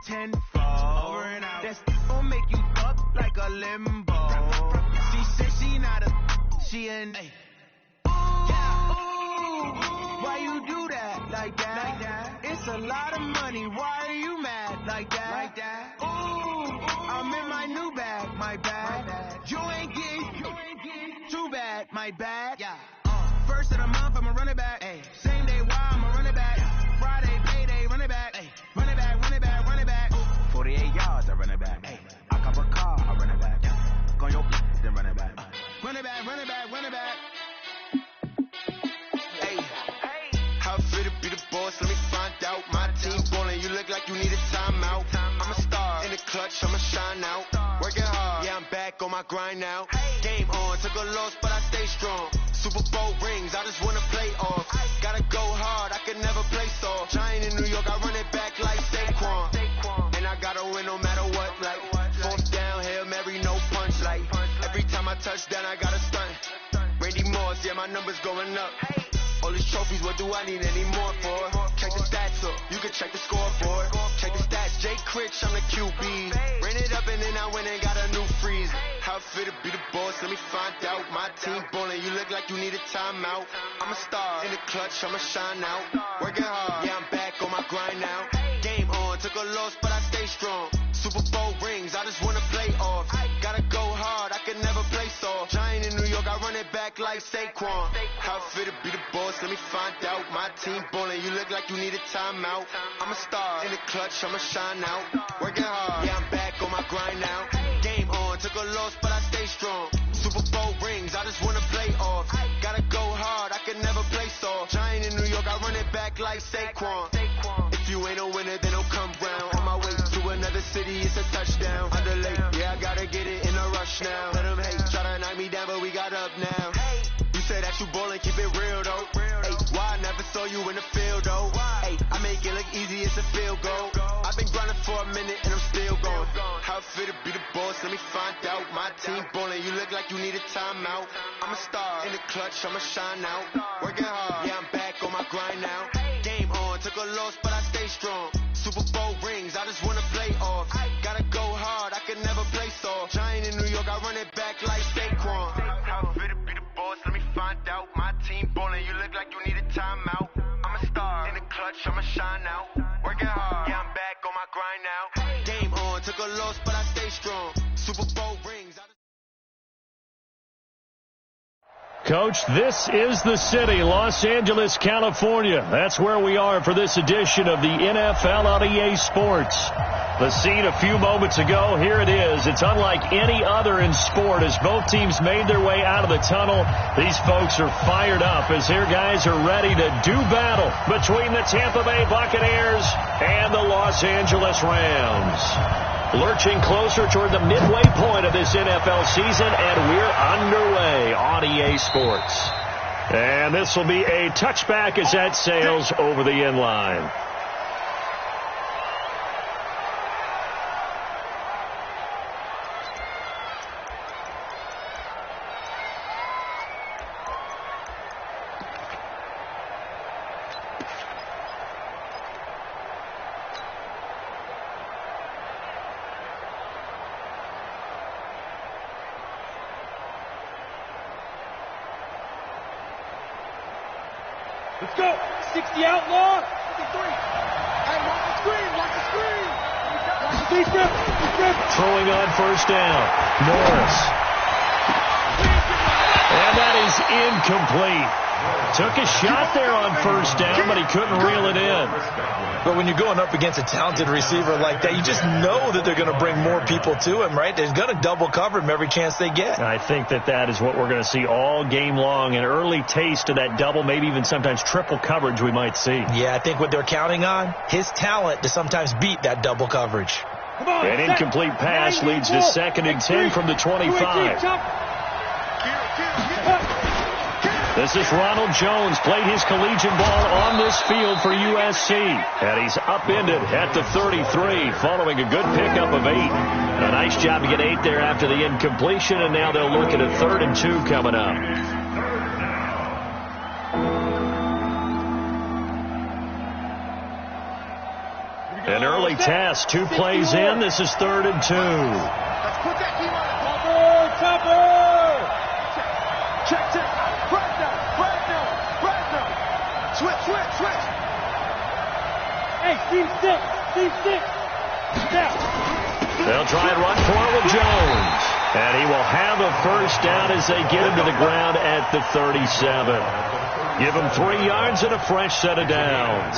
tenfold. Over and out. That's gon' make you up like a limbo. She said she not a, she an. Why you do that like that? It's a lot of money. Why are you mad like that? Ooh, I'm in my new bag, my bad. You ain't getting too bad, my bad. Yeah. First of the month, I'ma run it back. Ay. Same day, why I'ma run it back. Friday, payday, run it back. Ay. Run it back, run it back, run it back. 48 yards, I run it back. Ay. I cop a car, I run it back. Go on your then run it back. Run it back, run it back, run it back. How fit to be the boss? Let me find out. My team ballin', you look like you need a timeout. I'm a star in the clutch, I'ma shine out. Working hard, yeah, I'm back on my grind now. Game on, took a loss, but I stay strong. Super Bowl rings, I just wanna play off. Gotta go hard, I can never play soft. Giant in New York, I run it back like Saquon. And I gotta win no matter what, like fourth down, Hail Mary, no punch, like every time I touch down, I gotta stunt. Randy Moss, yeah, my numbers going up. All these trophies, what do I need any more for? Check the stats up, you can check the scoreboard. Check the stats, Jay Critch, I'm the QB. Ran it up and then I went and got a new freeze. How fit to be the boss, let me find out. My team ballin', you look like you need a timeout. I'm a star in the clutch, I'ma shine out. Working hard, yeah, I'm back on my grind now. Game on, took a loss, but I stay strong. Super Bowl rings, I just wanna play off. Gotta go hard, I can never play soft. Giant in New York, I run it back like Saquon. How fit to be the boss, let me find out. My team ballin', you look like you need a timeout. I'm a star in the clutch, I'ma shine out. Working hard, yeah, I'm back on my grind now. Game on, took a loss, but I stay strong. Super Bowl rings, I just wanna play off. Gotta go hard, I can never play soft. Giant in New York, I run it back like Saquon. If you ain't a winner, then don't come round. On my way to another city, it's a touchdown. Underlay, yeah, I gotta get it in a rush now. Let them hate, try to knock me down, but we got up now. You say that you ballin', keep it real though. Hey, why I never saw you in the field though? Hey, I make it look easy, it's a field goal. I've been grinding for a minute and I'm still going. How fit to be the boss, let me find out. My team ballin', you look like you need a timeout. I'm a star in the clutch, I'ma shine out. Working hard, yeah, I'm back on my grind now. Game on, took a loss, but I stay strong. Super Bowl rings, I just wanna play off. Gotta go hard, I can never play soft. Giant in New York, I run it back like Saquon. How fit to be the boss, let me find out. My team ballin', you look like you need a timeout. I'm a star in the clutch, I'ma shine out. Working hard, yeah, I'm back on my grind now. Game on, took a loss, but I stay strong. Super Bowl rings. Coach, this is the city, Los Angeles, California. That's where we are for this edition of the NFL on EA Sports. The scene a few moments ago, here it is. It's unlike any other in sport as both teams made their way out of the tunnel. These folks are fired up as their guys are ready to do battle between the Tampa Bay Buccaneers and the Los Angeles Rams. Lurching closer toward the midway point of this NFL season, and we're underway on EA Sports. And this will be a touchback as that sails over the end line. Let's go. 60 outlaw. 53. And watch the screen. Watch the screen. Watch the defense. Throwing on first down. Norris. And that is incomplete. Took a shot there on first down, but he couldn't reel it in. But when you're going up against a talented receiver like that, you just know that they're going to bring more people to him, right? They're going to double cover him every chance they get. I think that is what we're going to see all game long. An early taste of that double, maybe even sometimes triple coverage we might see. Yeah, I think what they're counting on, his talent to sometimes beat that double coverage. An incomplete pass leads to 2nd and 10 from the 25. This is Ronald Jones, played his collegiate ball on this field for USC. And he's upended at the 33, following a good pickup of 8. A nice job to get 8 there after the incompletion, and now they'll look at a 3rd and 2 coming up. An early early test. 2 plays in. This is 3rd and 2. Let's put that key on it. Chopper! Check. Breakdown. Switch. Hey, Steve 6. Down. They'll try and run for it with Jones. And he will have a first down as they get him to the ground at the 37. Give him 3 yards and a fresh set of downs.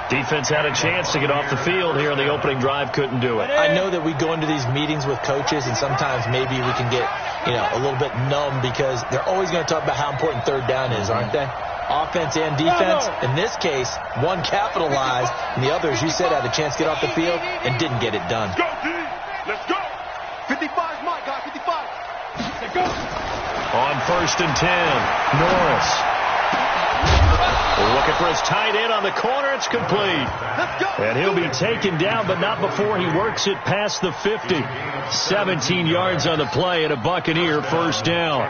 Defense had a chance to get off the field here in the opening drive, couldn't do it. I know that we go into these meetings with coaches, and sometimes maybe we can get, a little bit numb because they're always going to talk about how important 3rd down is, aren't they? Offense and defense. In this case, one capitalized, and the other, as you said, had a chance to get off the field and didn't get it done. Go, D! Let's go! 55 my guy, 55. Let's go! On 1st and 10, Norris. Looking for his tight end on the corner. It's complete. And he'll be taken down, but not before he works it past the 50. 17 yards on the play and a Buccaneer first down.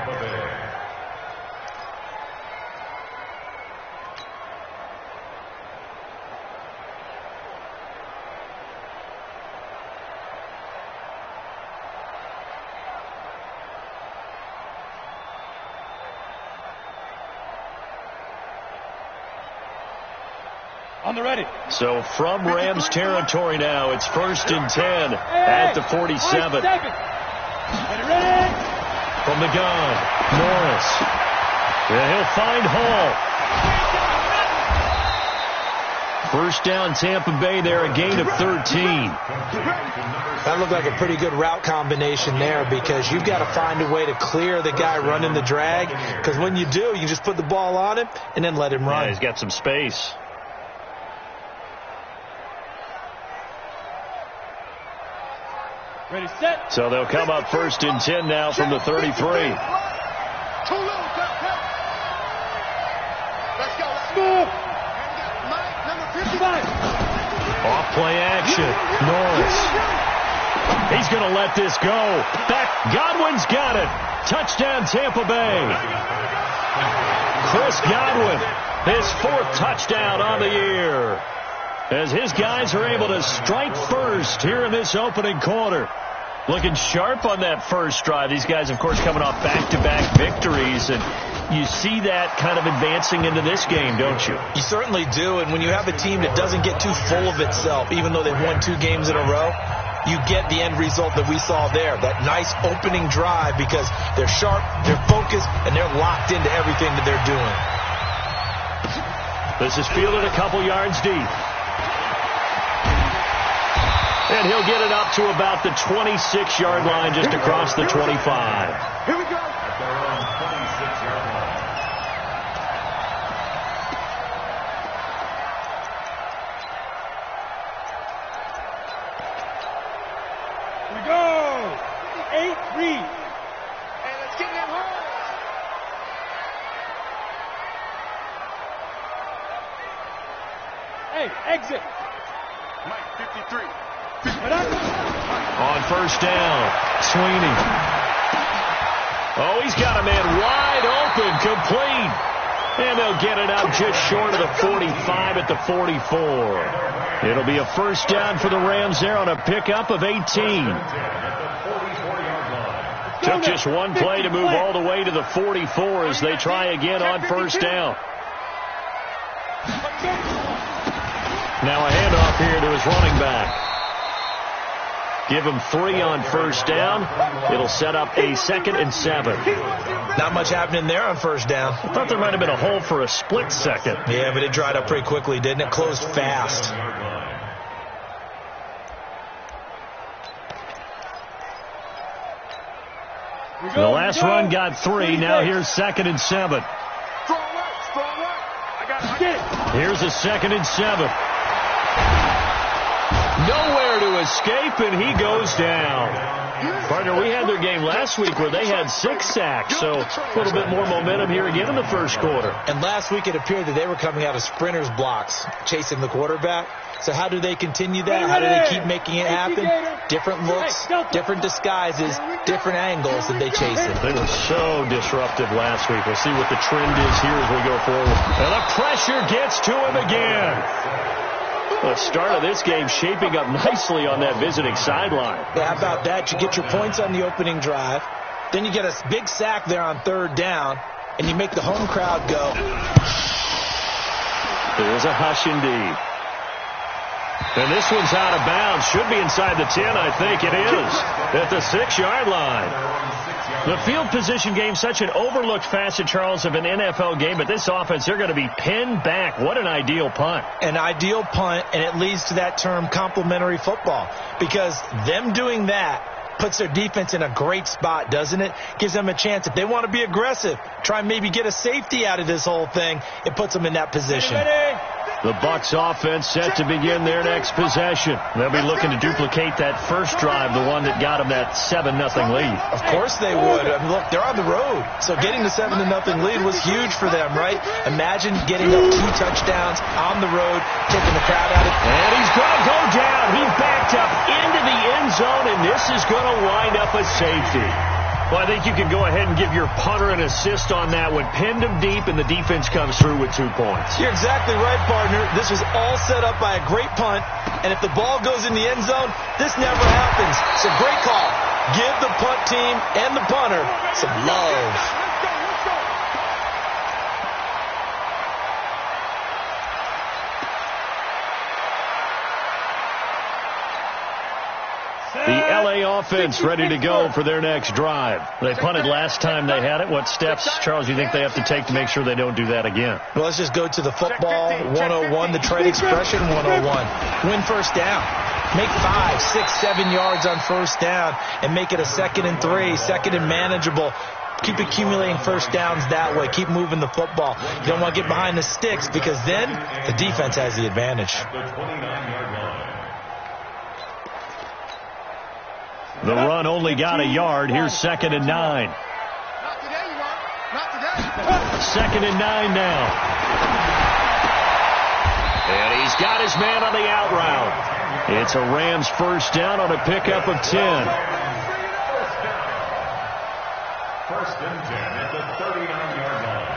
On the ready. So from Rams territory now, it's 1st and 10 at the 47. Ready. From the gun, Norris. And he'll find Hall. First down, Tampa Bay there, a gain of 13. That looked like a pretty good route combination there because you've got to find a way to clear the guy running the drag, because when you do, you just put the ball on him and then let him run. Yeah, he's got some space. Ready, set. So they'll come up 1st and 10 now from the 33. Let's go. Move. Number 55. Off play action. Norris. He's going to let this go. Back. Godwin's got it. Touchdown, Tampa Bay. Chris Godwin, his 4th touchdown on the year, as his guys are able to strike first here in this opening quarter. Looking sharp on that first drive. These guys, of course, coming off back-to-back victories, and you see that kind of advancing into this game, don't you? You certainly do, and when you have a team that doesn't get too full of itself, even though they've won 2 games in a row, you get the end result that we saw there, that nice opening drive, because they're sharp, they're focused, and they're locked into everything that they're doing. This is fielded a couple yards deep. And he'll get it up to about the 26-yard line, just across the 25. Here we go. At their own 26-yard line. Here we go. 8-3. And let's get them home. Hey, exit. Mike, 53. On first down, Sweeney. Oh, he's got a man wide open, complete. And they'll get it out just short of the 45 at the 44. It'll be a first down for the Rams there on a pickup of 18. Took just one play to move all the way to the 44 as they try again on first down. Now a handoff here to his running back. Give him 3 on first down. It'll set up a 2nd and 7. Not much happening there on first down. I thought there might have been a hole for a split second. Yeah, but it dried up pretty quickly, didn't it? Closed fast. The last run got 3. Now here's 2nd and 7. Strong right. I got it. Here's a 2nd and 7. Nowhere to escape, and he goes down. Partner, we had their game last week where they had 6 sacks, so a little bit more momentum here again in the first quarter. And last week it appeared that they were coming out of sprinters blocks, chasing the quarterback. So how do they continue that? How do they keep making it happen? Different looks, different disguises, different angles, and they chase it. They were so disruptive last week. We'll see what the trend is here as we go forward. And the pressure gets to him again. The start of this game shaping up nicely on that visiting sideline. Yeah, how about that? You get your points on the opening drive. Then you get a big sack there on third down, and you make the home crowd go. There's a hush indeed. And this one's out of bounds. Should be inside the 10, I think it is. At the 6-yard line. The field position game, such an overlooked facet, Charles, of an NFL game. But this offense, they're going to be pinned back. What an ideal punt. An ideal punt, and it leads to that term complementary football. Because them doing that puts their defense in a great spot, doesn't it? Gives them a chance. If they want to be aggressive, try and maybe get a safety out of this whole thing, it puts them in that position. The Bucs offense set to begin their next possession. They'll be looking to duplicate that first drive, the one that got them that 7-0 lead. Of course they would. I mean, look, they're on the road. So getting the 7-0 lead was huge for them, right? Imagine getting up 2 touchdowns on the road, taking the crowd out of it. And he's going to go down. He backed up into the end zone, and this is going to wind up a safety. Well, I think you can go ahead and give your punter an assist on that one. Pinned him deep, and the defense comes through with 2 points. You're exactly right, partner. This was all set up by a great punt, and if the ball goes in the end zone, this never happens. So great call. Give the punt team and the punter some love. The LA offense ready to go for their next drive. They punted last time they had it. What steps, Charles, you think they have to take to make sure they don't do that again? Well, let's just go to the football 101, the trade expression 101. Win first down. Make 5, 6, 7 yards on first down and make it a 2nd and 3, 2nd and manageable. Keep accumulating first downs that way. Keep moving the football. You don't want to get behind the sticks because then the defense has the advantage. The run only got a yard. Here's 2nd and 9. Not today, you are. Not today. 2nd and 9 now. And he's got his man on the out route. It's a Rams first down on a pickup of 10. First and 10 at the 39-yard line.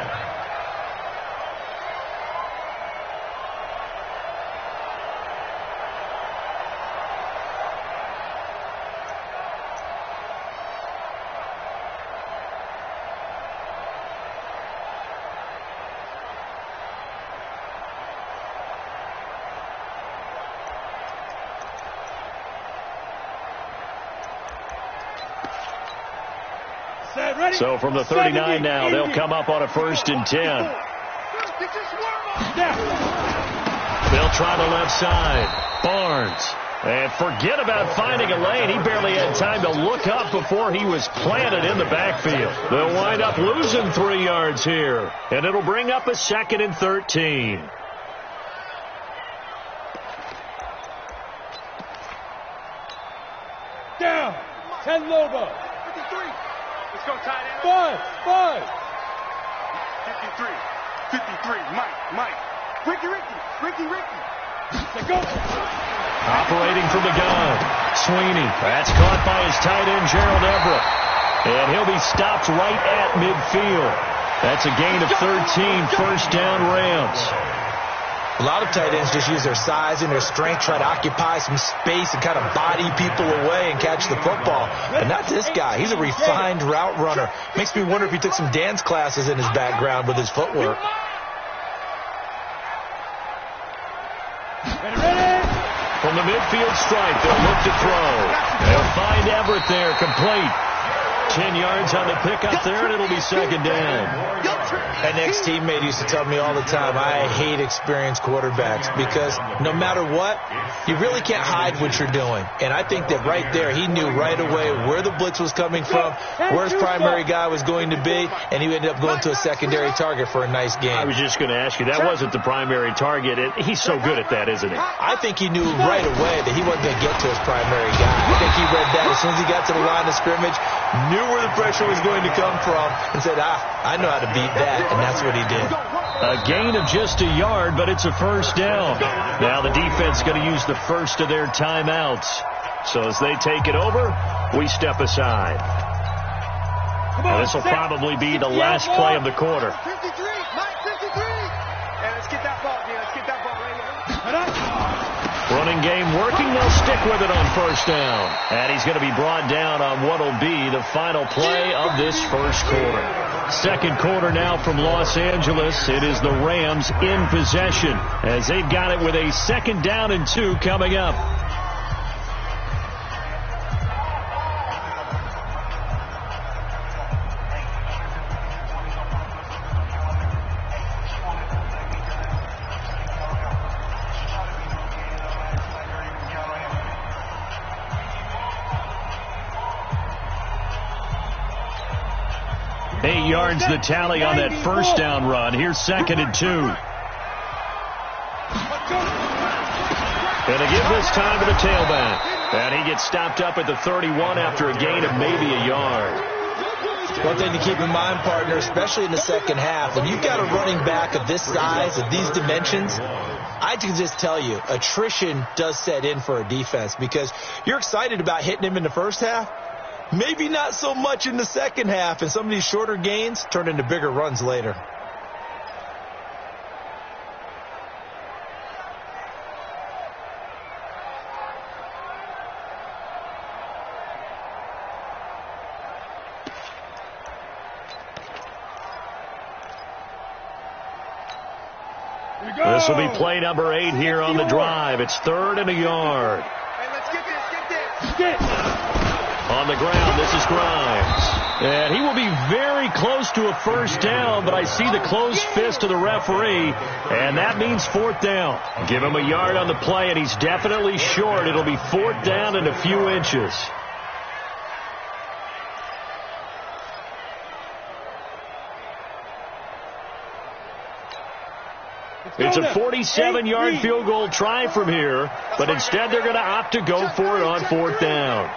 So from the 39 now, they'll come up on a 1st and 10. They'll try the left side. Barnes. And forget about finding a lane. He barely had time to look up before he was planted in the backfield. They'll wind up losing 3 yards here. And it'll bring up a 2nd and 13. Down. 10 Lobo. 53. Let's go, tight end. 5. 53. 53. Mike. Ricky. Let's go. Operating from the gun. Sweeney. That's caught by his tight end, Gerald Everett. And he'll be stopped right at midfield. That's a gain of 13, first down Rams. A lot of tight ends just use their size and their strength, try to occupy some space and kind of body people away and catch the football. But not this guy. He's a refined route runner. Makes me wonder if he took some dance classes in his background with his footwork. From the midfield stripe, they'll look to throw. They'll find Everett there, complete. 10 yards on the pickup there, and it'll be 2nd down. An ex-teammate used to tell me all the time, I hate experienced quarterbacks because no matter what, you really can't hide what you're doing. And I think that right there, he knew right away where the blitz was coming from, where his primary guy was going to be, and he ended up going to a secondary target for a nice game. I was just going to ask you, that wasn't the primary target. He's so good at that, isn't he? I think he knew right away that he wasn't going to get to his primary guy. I think he read that as soon as he got to the line of scrimmage, knew where the pressure was going to come from, and said, I know how to beat that, and that's what he did. A gain of just a yard, but it's a first down. Now the defense going to use the first of their timeouts. So as they take it over, we step aside. This will probably be the last play of the quarter. 53. Mike, 53. And let's get that ball, man. Let's get that ball right here. Passing game working. They'll stick with it on first down. And he's going to be brought down on what will be the final play of this first quarter. Second quarter now from Los Angeles. It is the Rams in possession as they've got it with a 2nd down and 2 coming up. Yards the tally on that first down run. Here's 2nd and 2. Going to give this time to the tailback. And he gets stopped up at the 31 after a gain of maybe a yard. One thing to keep in mind, partner, especially in the second half, when you've got a running back of this size, of these dimensions, I can just tell you, attrition does set in for a defense because you're excited about hitting him in the first half. Maybe not so much in the second half, and some of these shorter gains turn into bigger runs later. This will be play number 8 here on the drive. It's 3rd and a yard. Hey, let's get this. On the ground, this is Grimes. And he will be very close to a first down, but I see the closed fist of the referee, and that means 4th down. Give him a yard on the play, and he's definitely short. It'll be 4th down and a few inches. It's a 47-yard field goal try from here, but instead they're going to opt to go for it on 4th down.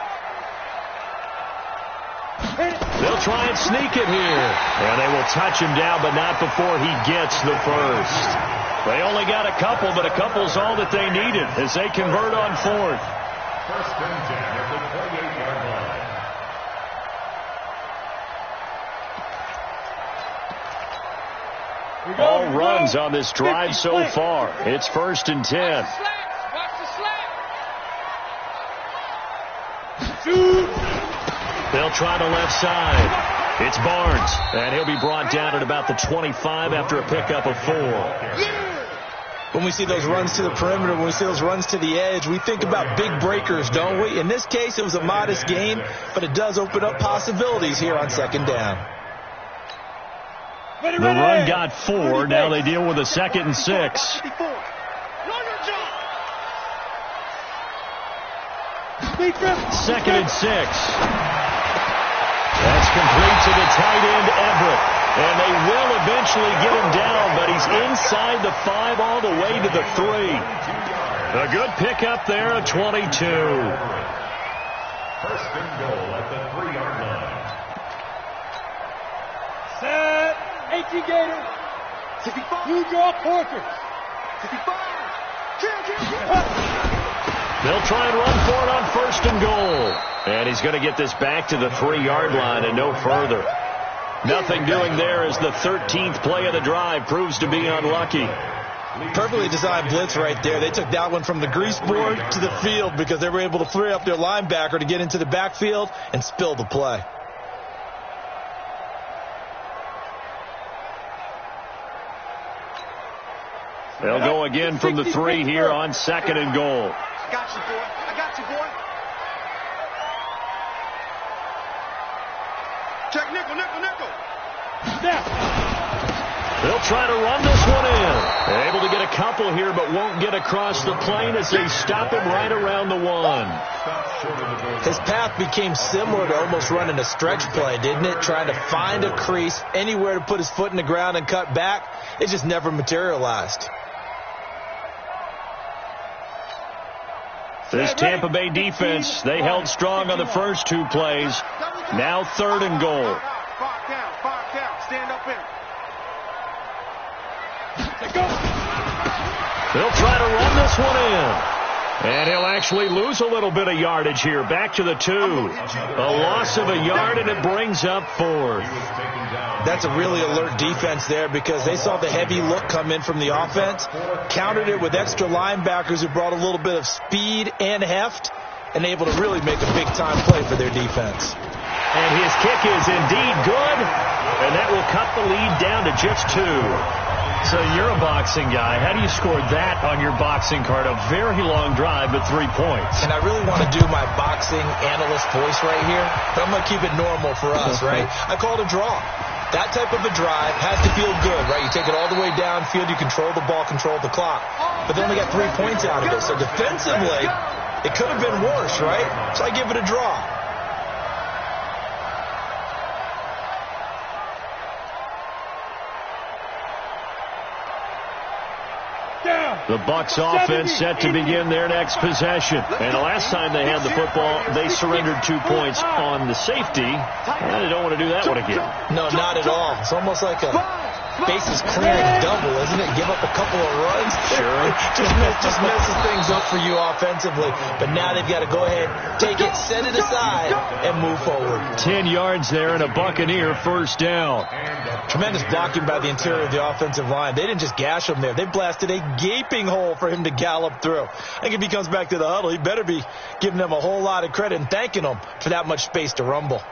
They'll try and sneak it here. And they will touch him down, but not before he gets the first. They only got a couple, but a couple's all that they needed as they convert on 4th. 1st and 10 at the 28-yard line. All runs on this drive so far. It's 1st and 10. They'll try the left side. It's Barnes, and he'll be brought down at about the 25 after a pickup of 4. When we see those runs to the perimeter, when we see those runs to the edge, we think about big breakers, don't we? In this case, it was a modest gain, but it does open up possibilities here on 2nd down. The run got 4. Now they deal with a 2nd and 6. 2nd and 6. That's complete to the tight end, Everett. And they will eventually get him down, but he's inside the 5 all the way to the 3. A good pickup there at 22. 1st and goal at the 3-yard line. Set. 18 Gator. 65. New draw Porkers. 65. They'll try and run for it on 1st and goal. And he's going to get this back to the 3-yard line and no further. Nothing doing there as the 13th play of the drive proves to be unlucky. Perfectly designed blitz right there. They took that one from the grease board to the field because they were able to free up their linebacker to get into the backfield and spill the play. They'll go again from the 3 here on 2nd and goal. I got you, boy. I got you, boy. Check nickel, nickel, nickel. Snap. They'll try to run this one in. Able to get a couple here, but won't get across the plane as they stop him right around the 1. His path became similar to almost running a stretch play, didn't it? Trying to find a crease, anywhere to put his foot in the ground and cut back. It just never materialized. This Tampa Bay defense, they held strong on the first 2 plays. Now 3rd and goal. 5 down, stand up in. They'll try to run this one in. And he'll actually lose a little bit of yardage here. Back to the 2. A loss of a yard, and it brings up 4th. That's a really alert defense there because they saw the heavy look come in from the offense, countered it with extra linebackers who brought a little bit of speed and heft, and able to really make a big-time play for their defense. And his kick is indeed good, and that will cut the lead down to just 2. So you're a boxing guy. How do you score that on your boxing card? A very long drive, but 3 points. And I really want to do my boxing analyst voice right here, but I'm going to keep it normal for us, right? I call it a draw. That type of a drive has to feel good, right? You take it all the way downfield, you control the ball, control the clock. But they only got 3 points out of it. So defensively, it could have been worse, right? So I give it a draw. The Bucs offense set to begin their next possession. And the last time they had the football, they surrendered 2 points on the safety. And they don't want to do that one again. No, not at all. It's almost like a bases clearing double, isn't it? Give up a couple of runs. Sure. just messes things up for you offensively. But now they've got to go ahead, take it, set it aside, and move forward. 10 yards there and a Buccaneer first down. Tremendous blocking by the interior of the offensive line. They didn't just gash him there. They blasted a gaping hole for him to gallop through. I think if he comes back to the huddle, he better be giving them a whole lot of credit and thanking them for that much space to rumble.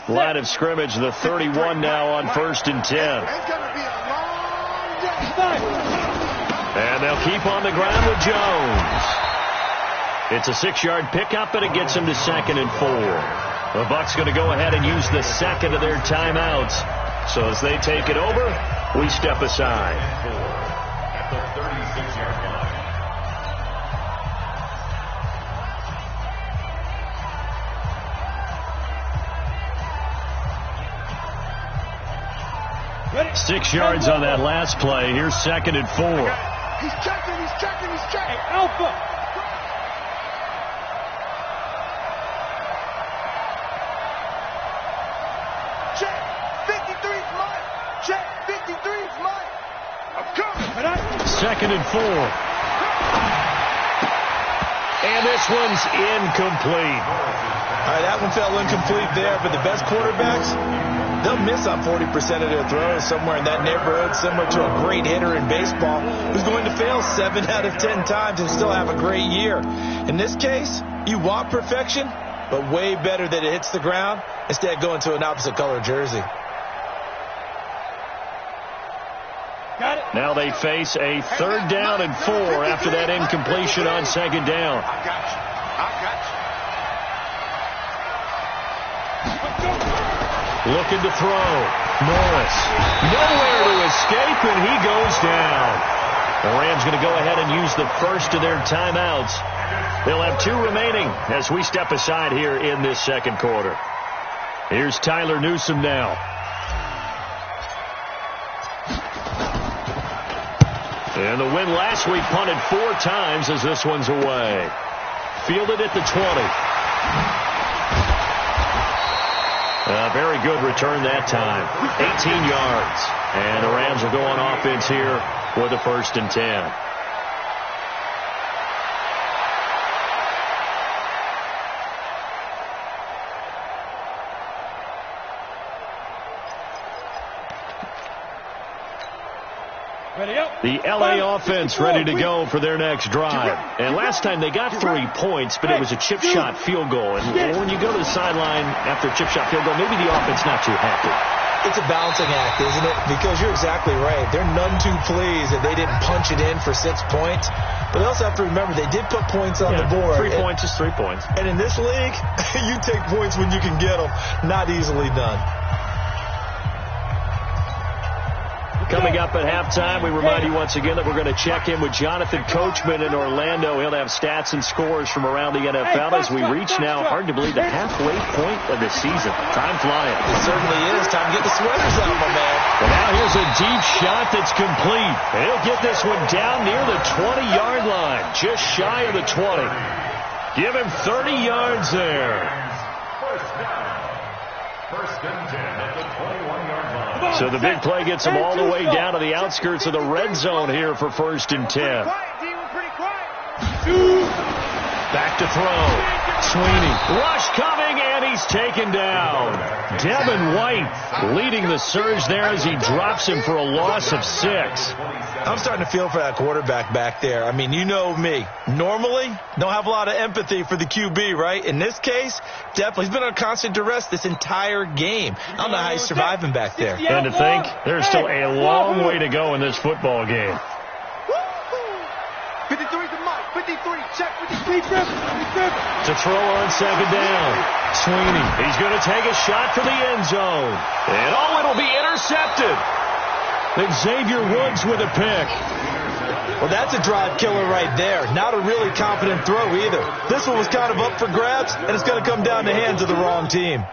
Line of scrimmage, the 31 now on 1st and 10. It's going to be a long day. And they'll keep on the ground with Jones. It's a 6-yard pickup, and it gets him to 2nd and 4. The Bucs going to go ahead and use the second of their timeouts. So as they take it over, we step aside. At the 36-yard line. Ready? 6 yards on that last play. Here's 2nd and 4. He's checking. Hey, Alpha. Check. 53's mine. Check. 53's mine. I'm coming. 2nd and 4. And this one's incomplete. All right, that one fell incomplete there, but the best quarterbacks, they'll miss on 40% of their throws, somewhere in that neighborhood, similar to a great hitter in baseball who's going to fail 7 out of 10 times and still have a great year. In this case, you want perfection, but way better that it hits the ground instead of going to an opposite color jersey. Got it. Now they face a 3rd down and 4 after that incompletion on 2nd down. I got you. Looking to throw. Morris. Nowhere to escape, and he goes down. The Rams going to go ahead and use the first of their timeouts. They'll have 2 remaining as we step aside here in this 2nd quarter. Here's Tyler Newsome now. And the win last week punted 4 times as this one's away. Fielded at the 20. A very good return that time. 18 yards. And the Rams will go on offense here with a 1st and 10. Ready up. The LA offense ready to go for their next drive. And last time they got 3 points, but it was a chip shot field goal. And when you go to the sideline after a chip shot field goal, maybe the offense not too happy. It's a balancing act, isn't it? Because you're exactly right. They're none too pleased that they didn't punch it in for 6 points. But they also have to remember they did put points on the board. 3 points is 3 points. And in this league, you take points when you can get them. Not easily done. Coming up at halftime, we remind you once again that we're going to check in with Jonathan Coachman in Orlando. He'll have stats and scores from around the NFL as we reach now, hard to believe, the halfway point of the season. Time flying. It certainly is. Time to get the sweaters out, my man. And now here's a deep shot that's complete. And he'll get this one down near the 20-yard line, just shy of the 20. Give him 30 yards there. First and 10 at the 21-yard line. So the big play gets them all the way down to the outskirts of the red zone here for first and 10. Back to throw. Sweeney. Rush coming, and he's taken down. Devin White leading the surge there as he drops him for a loss of 6. I'm starting to feel for that quarterback back there. I mean, you know me. Normally, don't have a lot of empathy for the QB, right? In this case, definitely. He's been on constant duress this entire game. I don't know how he's surviving back there. And to think, there's still a long way to go in this football game. 53 to Mike. 53. Check 53. To throw on second down. Sweeney. He's going to take a shot for the end zone. And it'll be intercepted. Xavier Woods with a pick. Well, that's a drive killer right there. Not a really confident throw either. This one was kind of up for grabs, and it's going to come down the hands of the wrong team.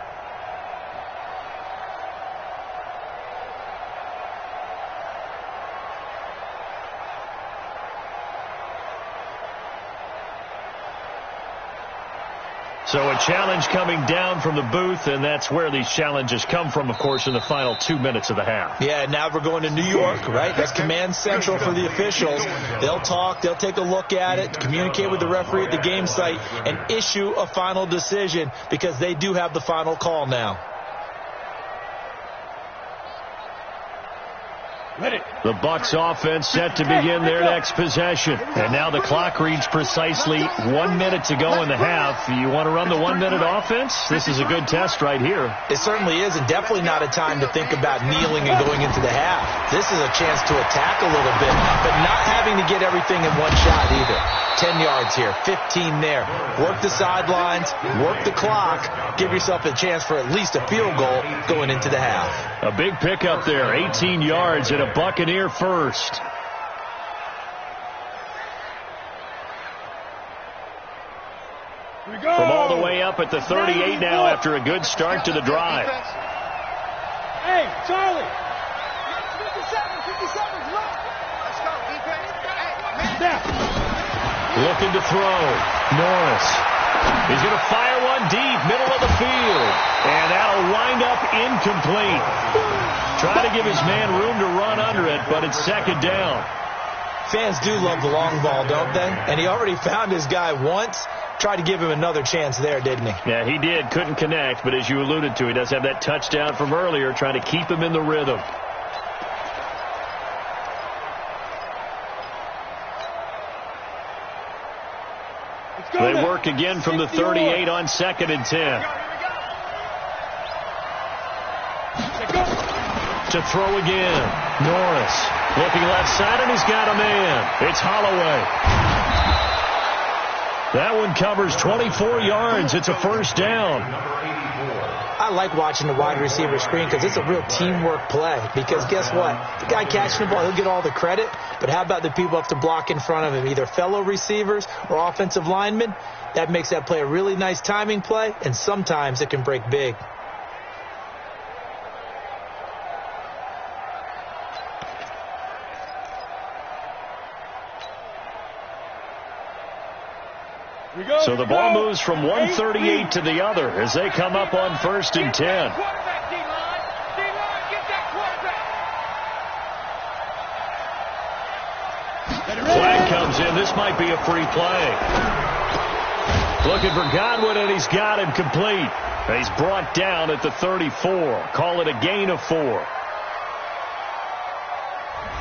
So a challenge coming down from the booth, and that's where these challenges come from, of course, in the final 2 minutes of the half. Yeah, now we're going to New York, right? That's command central for the officials. They'll talk, they'll take a look at it, communicate with the referee at the game site, and issue a final decision because they do have the final call now. The Bucs offense set to begin their next possession. And now the clock reads precisely 1 minute to go in the half. You want to run the 1 minute offense? This is a good test right here. It certainly is, and definitely not a time to think about kneeling and going into the half. This is a chance to attack a little bit, but not having to get everything in one shot either. 10 yards here, 15 there. Work the sidelines, work the clock, give yourself a chance for at least a field goal going into the half. A big pickup there, 18 yards and a Buccaneer first. From all the way up at the 38 now after a good start to the drive. Hey, Charlie. 57, let's go, defense. Looking to throw. Norris. He's going to fire one deep, middle of the field. And that'll wind up incomplete. Try to give his man room to run under it, but it's second down. Fans do love the long ball, don't they? And he already found his guy once. Tried to give him another chance there, didn't he? Yeah, he did. Couldn't connect, but as you alluded to, he does have that touchdown from earlier, trying to keep him in the rhythm. They work again from the 38 on second and 10. To throw again. Norris looking left side, and he's got a man. It's Holloway. That one covers 24 yards. It's a first down. I like watching the wide receiver screen because it's a real teamwork play. Because guess what? The guy catching the ball, he'll get all the credit. But how about the people up to block in front of him, either fellow receivers or offensive linemen? That makes that play a really nice timing play, and sometimes it can break big. So the ball moves from 138 to the other as they come up on first and 10. Flag comes in. This might be a free play. Looking for Godwin, and he's got him complete. He's brought down at the 34. Call it a gain of 4.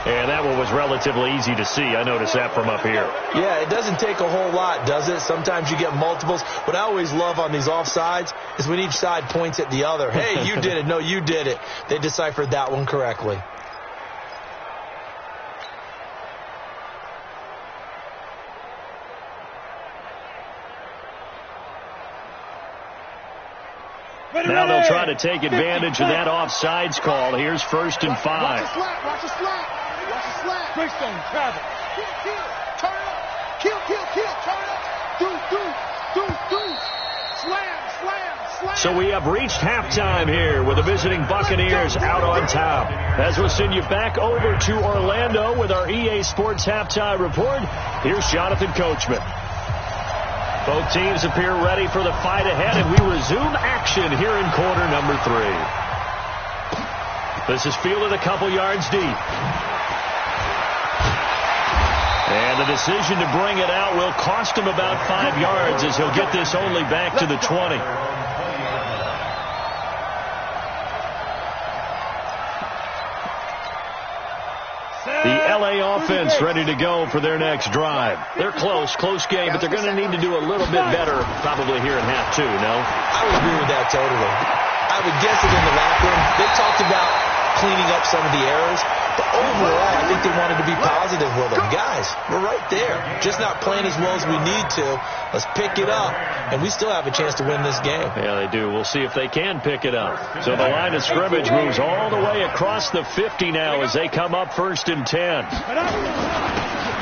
And that one was relatively easy to see. I noticed that from up here. Yeah, it doesn't take a whole lot, does it? Sometimes you get multiples. What I always love on these offsides is when each side points at the other. Hey, you did it. No, you did it. They deciphered that one correctly. Now they'll try to take advantage of that offsides call. Here's first and 5. Watch the slap. Watch the slap. Quick stone, travel. Kill. Turn it up. Kill. Turn it up. Do. Slam. So we have reached halftime here with the visiting Buccaneers out on top. As we'll send you back over to Orlando with our EA Sports Halftime Report, here's Jonathan Coachman. Both teams appear ready for the fight ahead, and we resume action here in quarter number 3. This is fielded a couple yards deep. And the decision to bring it out will cost him about 5 yards as he'll get this only back to the 20. The LA offense ready to go for their next drive. They're close game, but they're going to need to do a little bit better probably here in half 2, no? I would agree with that totally. I would guess that in the locker room, they talked about cleaning up some of the errors, but overall, I think they wanted to be positive with them. Guys, we're right there. Just not playing as well as we need to. Let's pick it up, and we still have a chance to win this game. Yeah, they do. We'll see if they can pick it up. So the line of scrimmage moves all the way across the 50 now as they come up 1st and 10.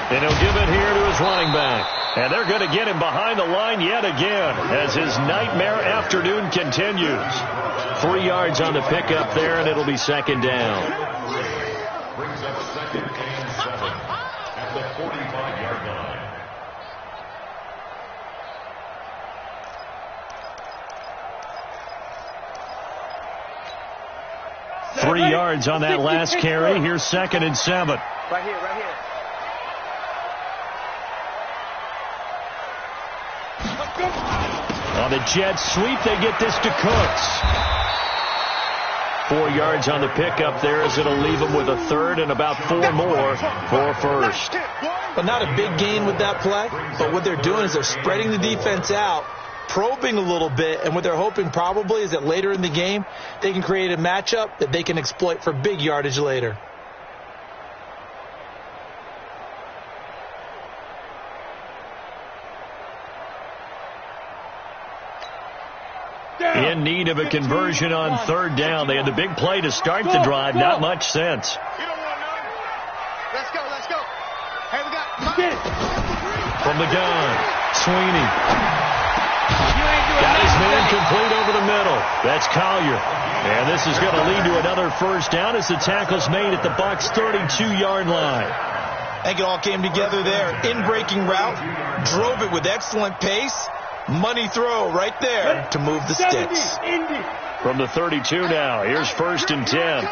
And he'll give it here to his running back. And they're going to get him behind the line yet again as his nightmare afternoon continues. 3 yards on the pickup there, and it'll be 2nd down. Brings up 2nd and 7 at the 45-yard line. Three yards on that last carry. Here's 2nd and 7. Right here, right here. On the jet sweep, they get this to Cooks. 4 yards on the pickup there as it'll leave them with a 3rd and about 4 more for 1st. Well, not a big gain with that play, but what they're doing is they're spreading the defense out, probing a little bit, and what they're hoping probably is that later in the game, they can create a matchup that they can exploit for big yardage later. In need of a conversion on 3rd down. They had the big play to start the drive. Not much sense. You don't want none. Let's go, let's go. Hey, we got From the gun, Sweeney. Got his man complete over the middle. That's Collier. And this is going to lead to another 1st down as the tackle's made at the Bucs' 32-yard line. I think it all came together there. In-breaking route, drove it with excellent pace. Money throw right there to move the sticks. From the 32 now, here's 1st and 10.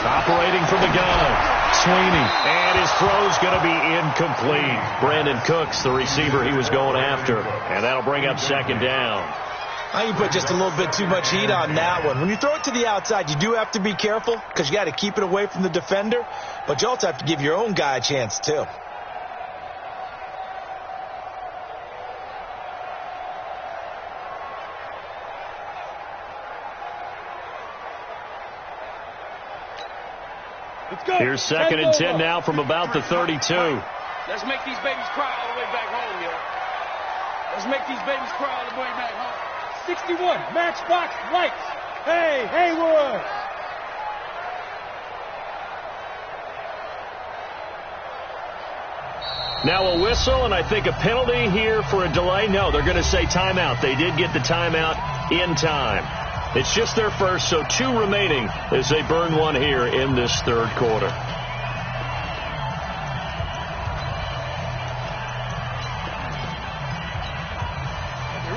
Operating from the gun, Sweeney. And his throw's going to be incomplete. Brandon Cooks, the receiver he was going after. And that'll bring up 2nd down. I think you put just a little bit too much heat on that one. When you throw it to the outside, you do have to be careful because you got to keep it away from the defender. But you also have to give your own guy a chance, too. Here's 2nd and 10 now from about the 32. Let's make these babies cry all the way back home, yo. Let's make these babies cry all the way back home. 61, Matchbox Lights. Hey, Haywood. Now a whistle, and I think a penalty here for a delay. No, they're going to say timeout. They did get the timeout in time. It's just their first, so 2 remaining as they burn one here in this 3rd quarter.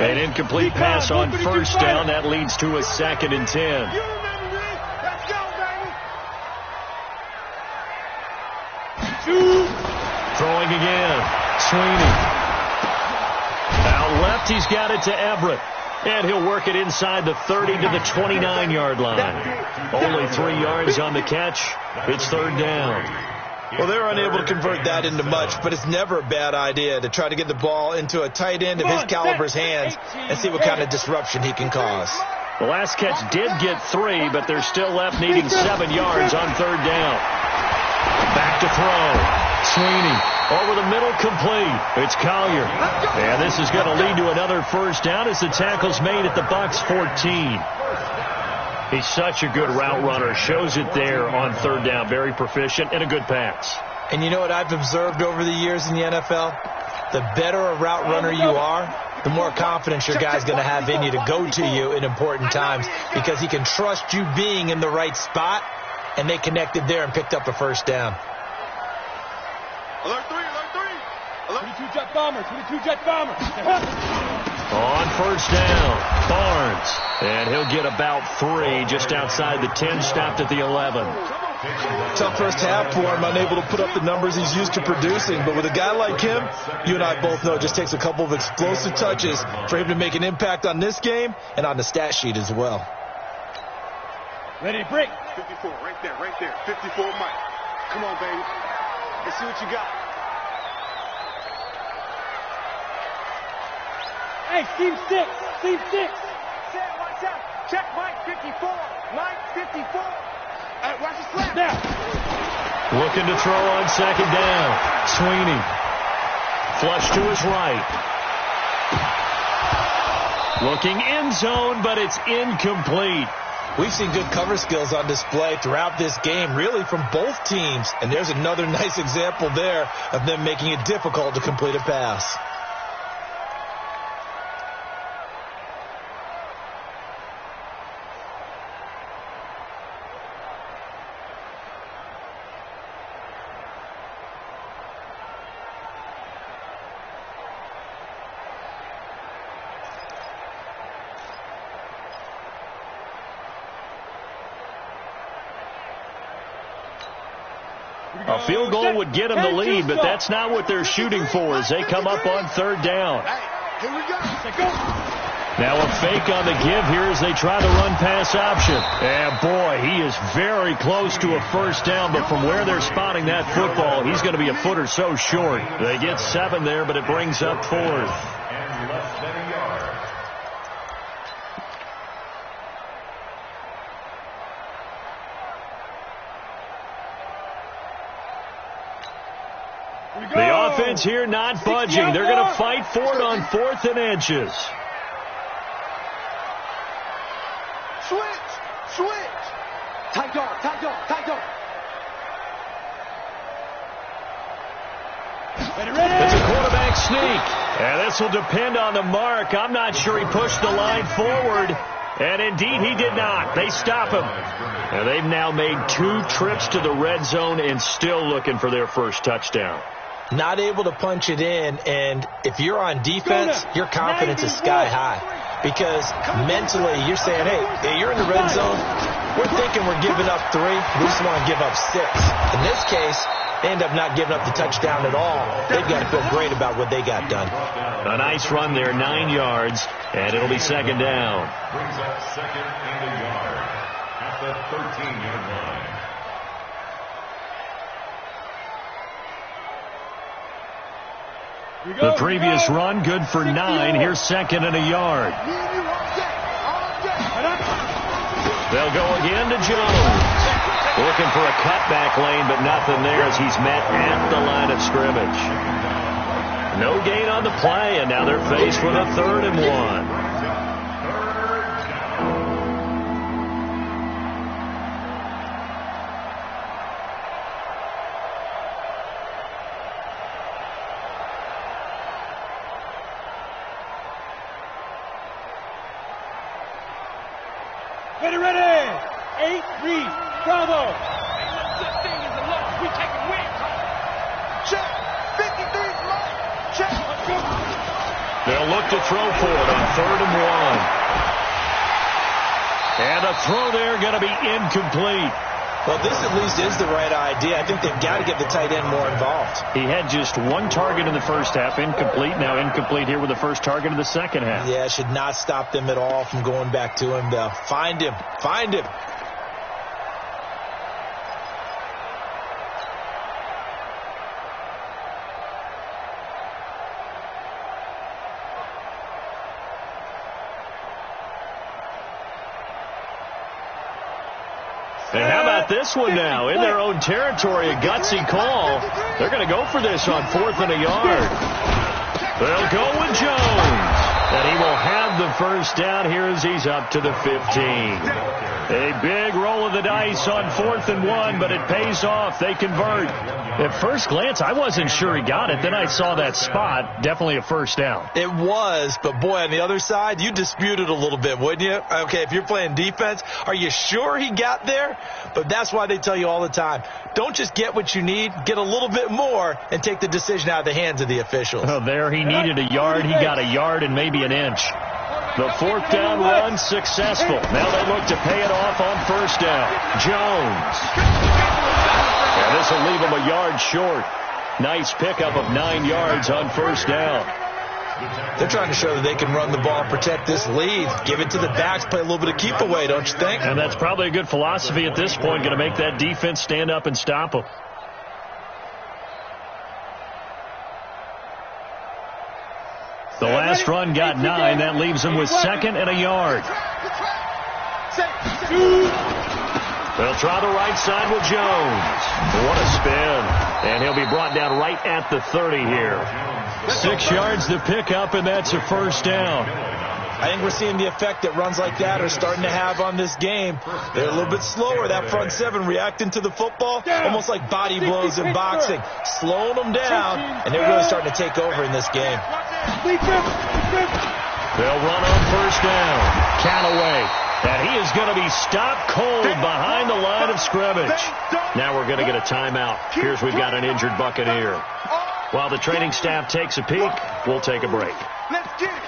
An incomplete pass on 1st down. That leads to a 2nd and 10. You remember me? Let's go, baby. Throwing again. Sweeney. Out left, he's got it to Everett. And he'll work it inside the 30 to the 29-yard line. Only 3 yards on the catch. It's 3rd down. Well, they're unable to convert that into much, but it's never a bad idea to try to get the ball into a tight end of his caliber's hands and see what kind of disruption he can cause. The last catch did get 3, but they're still left needing 7 yards on 3rd down. Back to throw. Sweeney over the middle, complete. It's Collier. And this is going to lead to another 1st down as the tackle's made at the Bucs' 14. He's such a good route runner. Shows it there on 3rd down. Very proficient and a good pass. And you know what I've observed over the years in the NFL? The better a route runner you are, the more confidence your guy's going to have in you to go to you in important times because he can trust you being in the right spot, and they connected there and picked up a 1st down. Alert 3, alert 3. 22 jet bomber, 22 jet bomber. On first down, Barnes. And he'll get about 3 just outside the 10, stopped at the 11. Tough first half for him, unable to put up the numbers he's used to producing. But with a guy like him, you and I both know it just takes a couple of explosive touches for him to make an impact on this game and on the stat sheet as well. Ready to break. 54, right there, 54 Mike. Come on, baby. Let's see what you got. Hey, team 6, team 6. Watch out. Check Mike 54. Mike 54. Hey, watch the slap. Now. Looking to throw on second down. Sweeney. Flush to his right. Looking end zone, but it's incomplete. We've seen good cover skills on display throughout this game, really from both teams. And there's another nice example there of them making it difficult to complete a pass. A field goal would get them the lead, but that's not what they're shooting for as they come up on third down. Here we go. Now a fake on the give here as they try the run-pass option. And, boy, he is very close to a first down, but from where they're spotting that football, he's going to be a foot or so short. They get 7 there, but it brings up 4th. And less than a yard. The offense here not budging. They're going to fight for it on 4th and inches. Switch. Tight dog. Ready. It's a quarterback sneak. And this will depend on the mark. I'm not sure he pushed the line forward. And indeed, he did not. They stop him. And they've now made 2 trips to the red zone and still looking for their first touchdown. Not able to punch it in, and if you're on defense, your confidence is sky high. Because mentally, you're saying, hey, you're in the red zone. We're thinking we're giving up 3. We just want to give up 6. In this case, they end up not giving up the touchdown at all. They've got to feel great about what they got done. A nice run there, 9 yards, and it'll be second down. Brings up second and a yard at the 13-yard line. The previous run, good for 9. Here's second and a yard. They'll go again to Jones. Looking for a cutback lane, but nothing there as he's met at the line of scrimmage. No gain on the play, and now they're faced with a 3rd and 1. Ready. 8-3. Bravo. Check. 53's Mike. Check. They'll look to throw for it on 3rd and 1. And a throw there going to be incomplete. Well, this at least is the right idea. I think they've got to get the tight end more involved. He had just 1 target in the first half, incomplete. Now incomplete here with the first target in the second half. Yeah, it should not stop them at all from going back to him, though. Find him. And how about this one now? In their own territory, a gutsy call. They're going to go for this on 4th and a yard. They'll go with Jones. And he will have of the first down here as he's up to the 15. A big roll of the dice on 4th and 1, but it pays off. They convert. At first glance, I wasn't sure he got it. Then I saw that spot. Definitely a first down. It was, but boy, on the other side, you disputed a little bit, wouldn't you? Okay, if you're playing defense, are you sure he got there? But that's why they tell you all the time, don't just get what you need, get a little bit more, and take the decision out of the hands of the officials. Oh, there he needed a yard. He got a yard and maybe an inch. The 4th down run successful. Now they look to pay it off on first down. Jones. And this will leave him a yard short. Nice pickup of 9 yards on first down. They're trying to show that they can run the ball and protect this lead. Give it to the backs, play a little bit of keep away, don't you think? And that's probably a good philosophy at this point, going to make that defense stand up and stop them. The last run got 9. That leaves him with 2nd and a yard. They'll try the right side with Jones. What a spin. And he'll be brought down right at the 30 here. 6 yards to pick up, and that's a first down. I think we're seeing the effect that runs like that are starting to have on this game. They're a little bit slower, that front 7, reacting to the football, almost like body blows in boxing, slowing them down, and they're really starting to take over in this game. They'll run on first down. Callaway. And he is going to be stopped cold behind the line of scrimmage. Now we're going to get a timeout. Here's we've got an injured Buccaneer. While the training staff takes a peek, we'll take a break. Let's get it.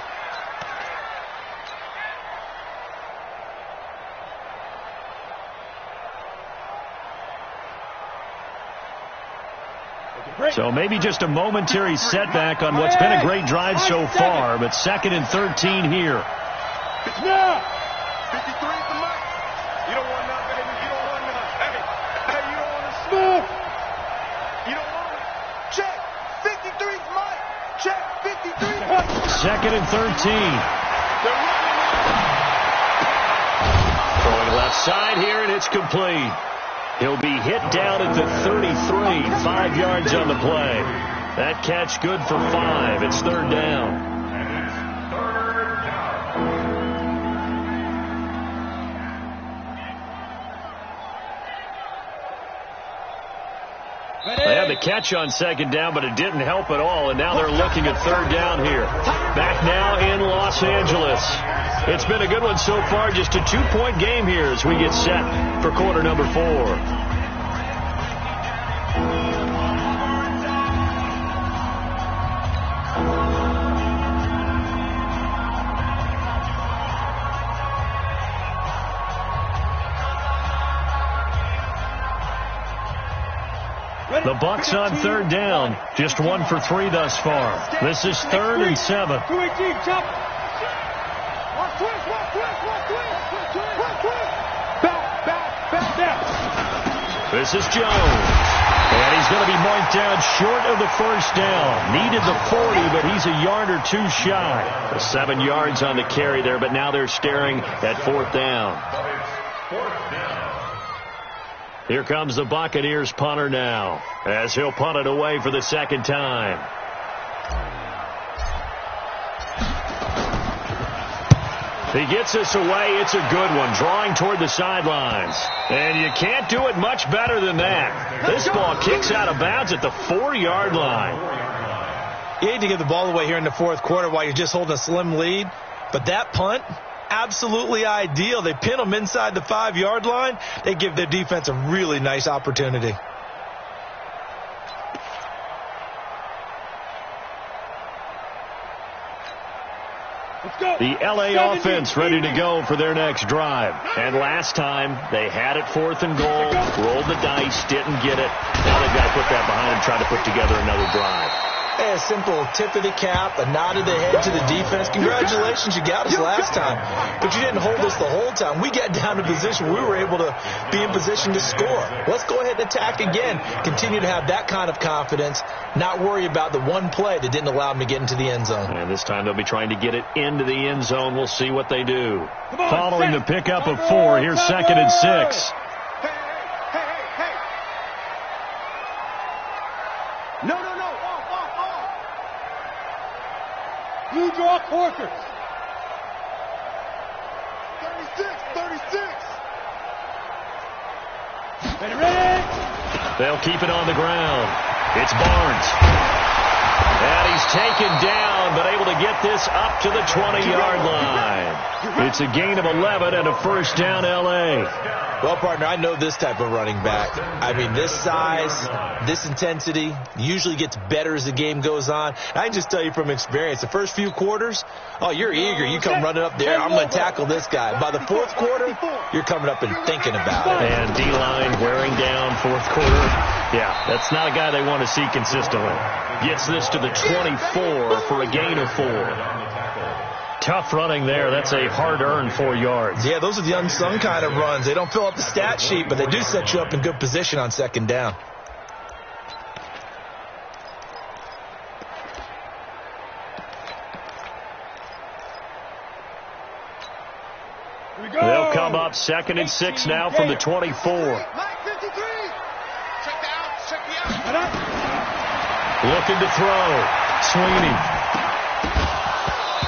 So maybe just a momentary setback on what's been a great drive so far, but 2nd and 13 here. Now. 53 is the money. You don't want none, baby. You don't want none. Hey, you don't want to Smooth. You don't want it. Check. 53 is mine. Check. 53. 2nd and 13. Throwing left side here, and it's complete. He'll be hit down at the 33. 5 yards on the play. That catch good for 5. It's 3rd down. They had the catch on 2nd down, but it didn't help at all, and now they're looking at 3rd down here. Back now in Los Angeles. It's been a good one so far, just a 2-point game here as we get set for quarter number 4. The Bucs on 3rd down. Just 1 for 3 thus far. This is 3rd and 7. This is Jones. And he's going to be marked down short of the first down. Needed the 40, but he's a yard or 2 shy. 7 yards on the carry there, but now they're staring at 4th down. Here comes the Buccaneers punter now, as he'll punt it away for the 2nd time. He gets this away. It's a good one, drawing toward the sidelines. And you can't do it much better than that. This ball kicks out of bounds at the 4-yard line. You hate to give the ball away here in the 4th quarter while you're just holding a slim lead, but that punt, absolutely ideal. They pin them inside the 5-yard line. They give their defense a really nice opportunity. The LA offense ready to go for their next drive. And last time, they had it 4th and goal, rolled the dice, didn't get it. Now they've got to put that behind them, try to put together another drive. Hey, a simple tip of the cap, a nod of the head to the defense. Congratulations, you got us last time. But you didn't hold us the whole time. We got down to position. We were able to be in position to score. Let's go ahead and attack again. Continue to have that kind of confidence. Not worry about the one play that didn't allow them to get into the end zone. And this time they'll be trying to get it into the end zone. We'll see what they do. Following the pickup of 4, here's 2nd and 6. You draw quarters. 36. Ready. They'll keep it on the ground. It's Barnes. And he's taken down, but able to get this up to the 20-yard line. It's a gain of 11 and a first down, L.A. Well, partner, I know this type of running back. I mean, this size, this intensity usually gets better as the game goes on. I can just tell you from experience, the first few quarters, oh, you're eager. You come running up there, I'm going to tackle this guy. By the fourth quarter, you're coming up and thinking about it. And D-line wearing down fourth quarter. Yeah, that's not a guy they want to see consistently. Gets this to the 24 for a gain of 4. Tough running there. That's a hard-earned 4 yards. Yeah, those are the unsung kind of runs. They don't fill up the stat sheet, but they do set you up in good position on second down. They'll come up 2nd and 6 now from the 24. Mike 53. Check the out. Looking to throw. Sweeney.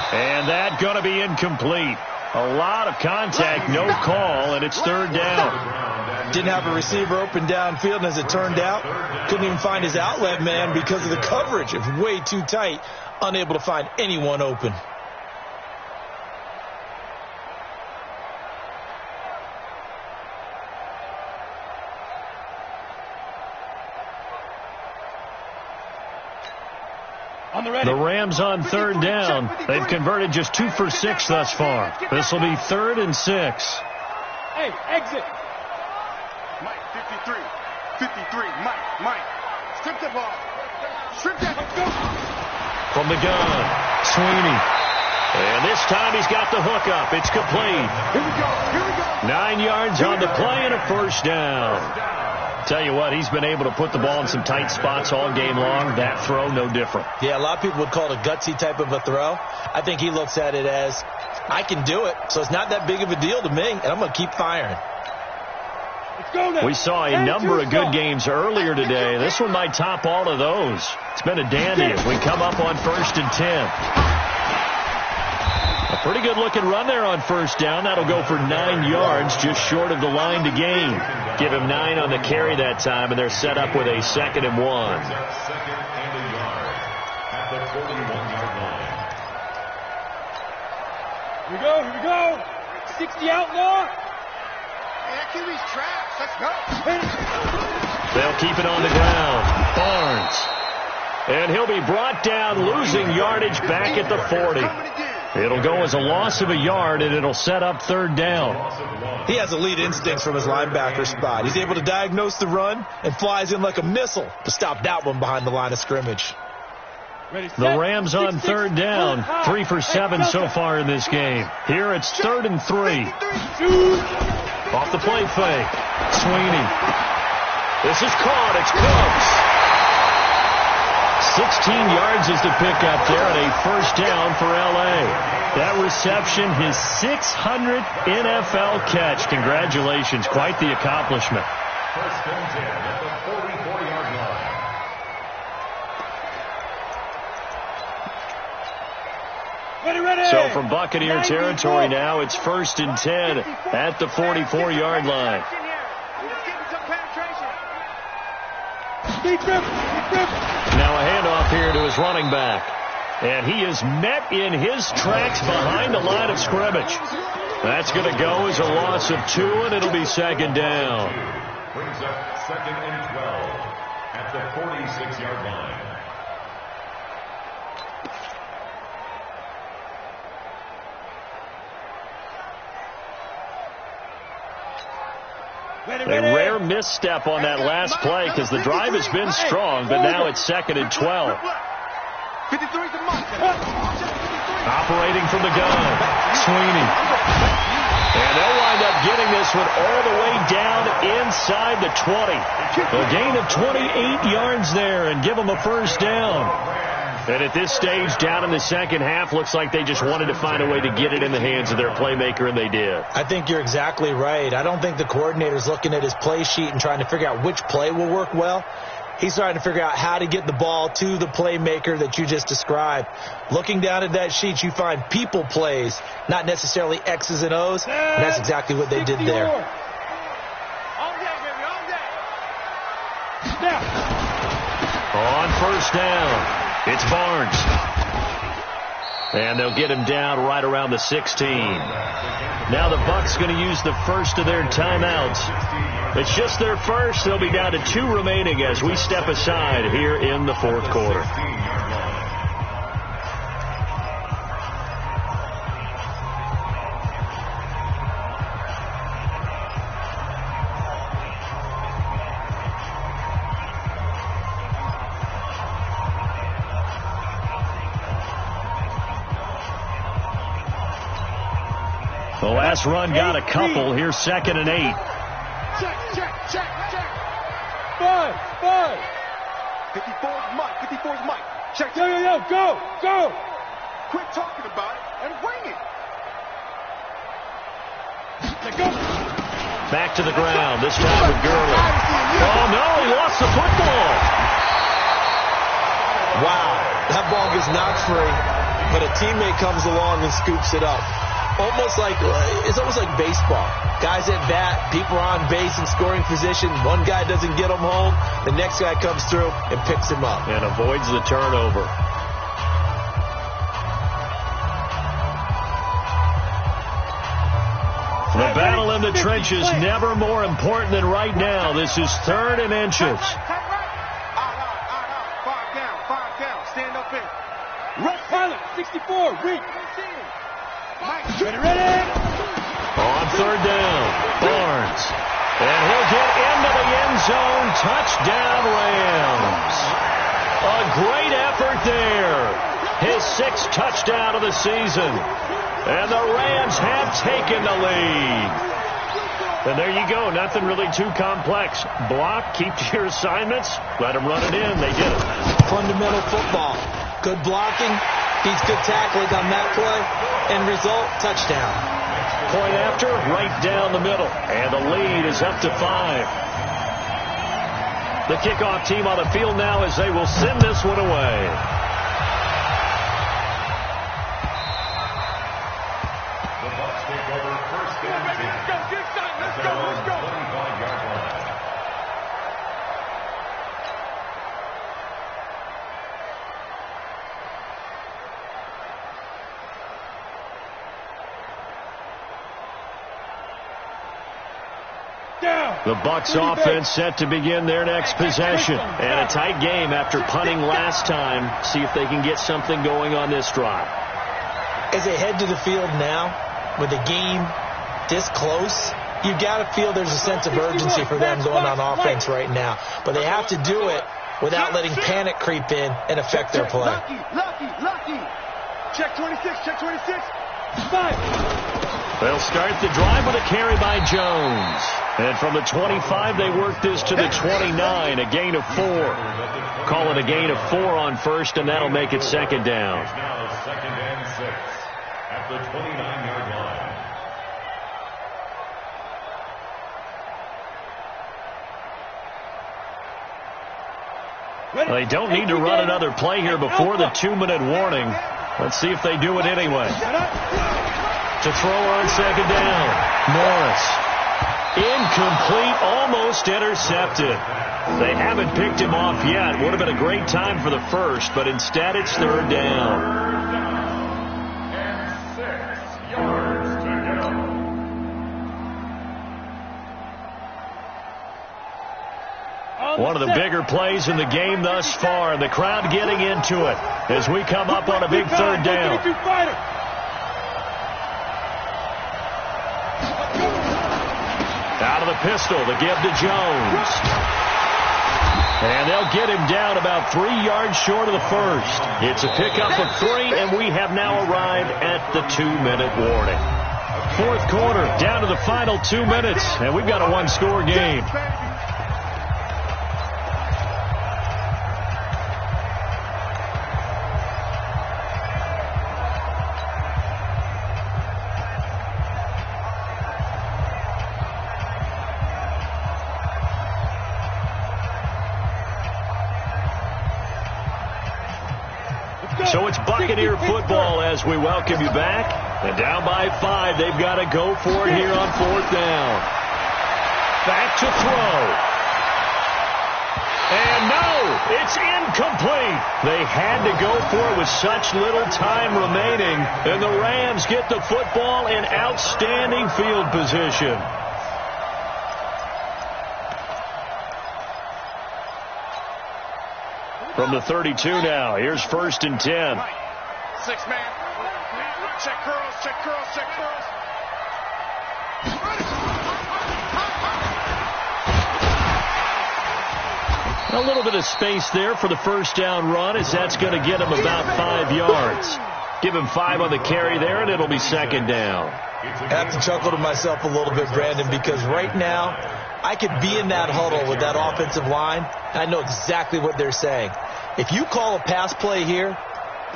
And that going to be incomplete. A lot of contact, no call, and it's 3rd down. Didn't have a receiver open downfield, and as it turned out, couldn't even find his outlet man because of the coverage. It was way too tight, unable to find anyone open. The Rams on 3rd down. They've converted just 2 for 6 thus far. This will be 3rd and 6. Hey, exit. Mike 53. 53. Mike. Strip the ball. Strip that. Let's go. From the gun, Sweeney. And this time he's got the hook up. It's complete. Here we go. 9 yards on the play and a first down. Tell you what, he's been able to put the ball in some tight spots all game long. That throw, no different. Yeah, a lot of people would call it a gutsy type of a throw. I think he looks at it as, I can do it, so it's not that big of a deal to me, and I'm going to keep firing. Let's go now. We saw a number of good games earlier today. This one might top all of those. It's been a dandy as we come up on 1st and 10. A pretty good-looking run there on first down. That'll go for 9 yards, just short of the line to gain. Give him 9 on the carry that time, and they're set up with a 2nd and 1. 2nd and a yard at the 41-yard line. Here we go. 60 outlaw. Yeah, QB's traps. Let's go. They'll keep it on the ground. Barnes. And he'll be brought down, losing yardage back at the 40. It'll go as a loss of a yard, and it'll set up 3rd down. He has elite instincts from his linebacker spot. He's able to diagnose the run and flies in like a missile to stop that one behind the line of scrimmage. The Rams on 3rd down, 3 for 7 so far in this game. Here it's 3rd and 3. Off the play fake. Sweeney. This is caught. It's close. 16 yards is the pickup there, and a first down for L.A. That reception, his 600th NFL catch. Congratulations. Quite the accomplishment. 1st and 10 at the 44-yard line. Ready. So from Buccaneer territory now, it's 1st and 10 at the 44-yard line. Now a handoff here to his running back. And he is met in his tracks behind the line of scrimmage. That's going to go as a loss of 2, and it'll be 2nd down. Brings up 2nd and 12 at the 46-yard line. A rare misstep on that last play because the drive has been strong, but now it's 2nd and 12. Operating from the gun, Sweeney. And they'll wind up getting this one all the way down inside the 20. A gain of 28 yards there and give them a first down. And at this stage, down in the second half, looks like they just wanted to find a way to get it in the hands of their playmaker, and they did. I think you're exactly right. I don't think the coordinator's looking at his play sheet and trying to figure out which play will work well. He's trying to figure out how to get the ball to the playmaker that you just described. Looking down at that sheet, you find people plays, not necessarily X's and O's, and that's exactly what they did there. On first down, it's Barnes. And they'll get him down right around the 16. Now the Bucs going to use the first of their timeouts. It's just their first. They'll be down to 2 remaining as we step aside here in the fourth quarter. The last run got a couple. Here's 2nd and 8. Check. 5. 54's Mike. Check. Yo, go. Quit talking about it and bring it. Let go. Back to the ground, this time with Gurley. Oh, no, he lost the football. Wow, that ball gets knocked free, but a teammate comes along and scoops it up. It's almost like baseball. Guys at bat, people are on base in scoring position. One guy doesn't get him home. The next guy comes through and picks him up. And avoids the turnover. The battle in the trenches, never more important than right now. This is 3rd and inches. 5 down. Stand up in. Rush pilot, 64, weak. Ready. On 3rd down, Barnes. And he'll get into the end zone. Touchdown, Rams. A great effort there. His 6th touchdown of the season. And the Rams have taken the lead. And there you go. Nothing really too complex. Block, keep to your assignments, let them run it in. They did it. Fundamental football. Good blocking. He's good tackling on that play. End result, touchdown. Point after, right down the middle. And the lead is up to 5. The kickoff team on the field now as they will send this one away. The Bucs take over 1st and 10. Let's go. 25-yard line. The Bucs offense set to begin their next possession. And a tight game after punting last time. See if they can get something going on this drive. As they head to the field now, with the game this close, you've got to feel there's a sense of urgency for them going on offense right now. But they have to do it without letting panic creep in and affect their play. Lucky. Check 26. 5. They'll start the drive with a carry by Jones. And from the 25, they work this to the 29, a gain of 4. Call it a gain of 4 on first, and that'll make it 2nd down. It's now 2nd and 6 at the 29-yard line. They don't need to run another play here before the 2-minute warning. Let's see if they do it anyway. To throw on 2nd down. Morris. Incomplete, almost intercepted. They haven't picked him off yet. Would have been a great time for the first, but instead it's 3rd down. And 6 yards to go. One of the bigger plays in the game thus far, and the crowd getting into it as we come up on a big 3rd down. Out of the pistol, the give to Jones. And they'll get him down about 3 yards short of the first. It's a pickup of 3, and we have now arrived at the 2-minute warning. Fourth quarter, down to the final 2 minutes, and we've got a 1-score game. So it's Buccaneer football as we welcome you back. And down by 5, they've got to go for it here on 4th down. Back to throw. And no, it's incomplete. They had to go for it with such little time remaining. And the Rams get the football in outstanding field position. From the 32 now, here's 1st and 10. 6-man. Check curls, check curls, check curls. A little bit of space there for the 1st down run, as that's going to get him about 5 yards. Give him 5 on the carry there, and it'll be 2nd down. I have to chuckle to myself a little bit, Brandon, because right now I could be in that huddle with that offensive line, and I know exactly what they're saying. If you call a pass play here,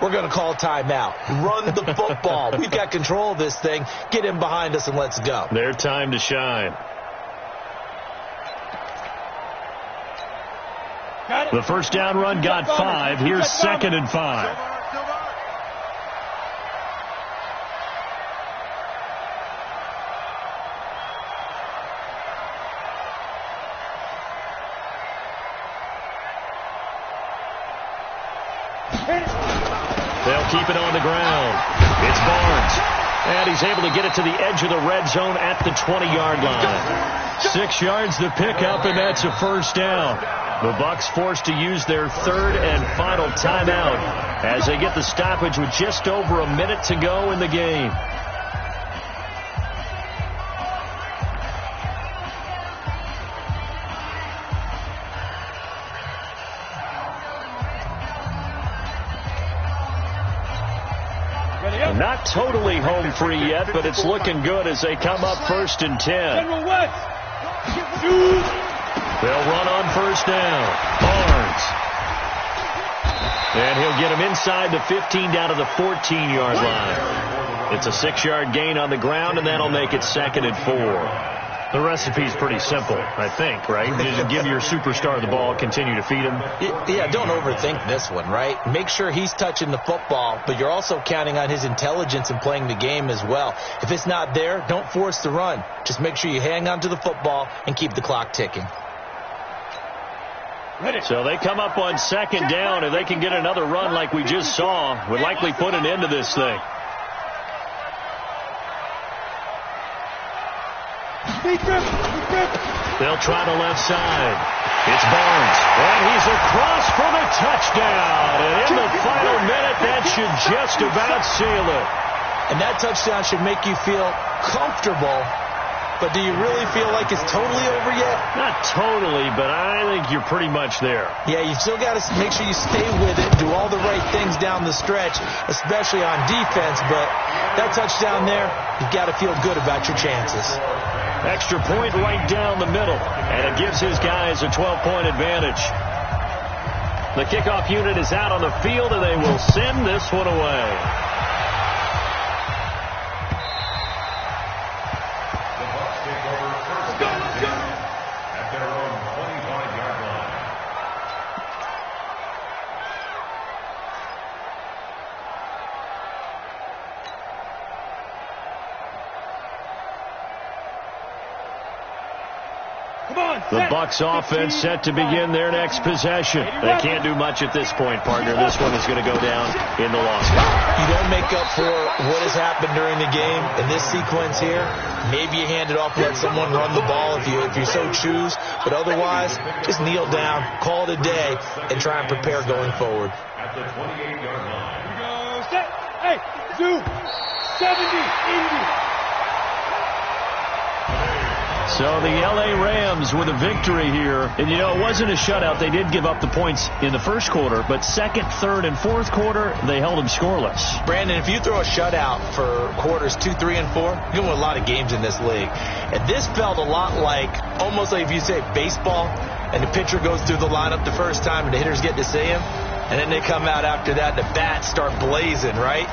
we're going to call a timeout. Run the football. We've got control of this thing. Get in behind us and let's go. Their time to shine. The 1st down run got 5. Here's 2nd and 5. They'll keep it on the ground. It's Barnes. And he's able to get it to the edge of the red zone at the 20-yard line. 6 yards to pick up, and that's a 1st down. The Bucs forced to use their 3rd and final timeout as they get the stoppage with just over a minute to go in the game. Not totally home free yet, but it's looking good as they come up 1st and 10. They'll run on 1st down. Barnes. And he'll get him inside the 15 down to the 14-yard line. It's a 6-yard gain on the ground, and that'll make it 2nd and 4. The recipe's pretty simple, I think, right? Just give your superstar the ball, continue to feed him. Yeah, don't overthink this one, right? Make sure he's touching the football, but you're also counting on his intelligence in playing the game as well. If it's not there, don't force the run. Just make sure you hang on to the football and keep the clock ticking. So they come up on 2nd down. If they can get another run like we just saw, would likely put an end to this thing. They'll try the left side. It's Barnes. And he's across for the touchdown. And in the final minute, that should just about seal it. And that touchdown should make you feel comfortable. But do you really feel like it's totally over yet? Not totally, but I think you're pretty much there. Yeah, you still got to make sure you stay with it, do all the right things down the stretch, especially on defense. But that touchdown there, you've got to feel good about your chances. Extra point right down the middle, and it gives his guys a 12-point advantage. The kickoff unit is out on the field, and they will send this one away. The Bucs take over 1st and 10 at their own 25-yard line. The Bucs offense set to begin their next possession. They can't do much at this point, partner. This one is going to go down in the loss column. You don't make up for what has happened during the game in this sequence here. Maybe you hand it off, let someone run the ball if you so choose. But otherwise, just kneel down, call it a day, and try and prepare going forward. At the 28-yard line. Go, set. Hey, do 70, 80. So the L.A. Rams with a victory here. And, you know, it wasn't a shutout. They did give up the points in the first quarter, but 2nd, 3rd, and 4th quarter, they held them scoreless. Brandon, if you throw a shutout for quarters 2, 3, and 4, you're going to win a lot of games in this league. And this felt a lot like, almost like if you say baseball, and the pitcher goes through the lineup the first time, and the hitters get to see him, and then they come out after that, and the bats start blazing, right?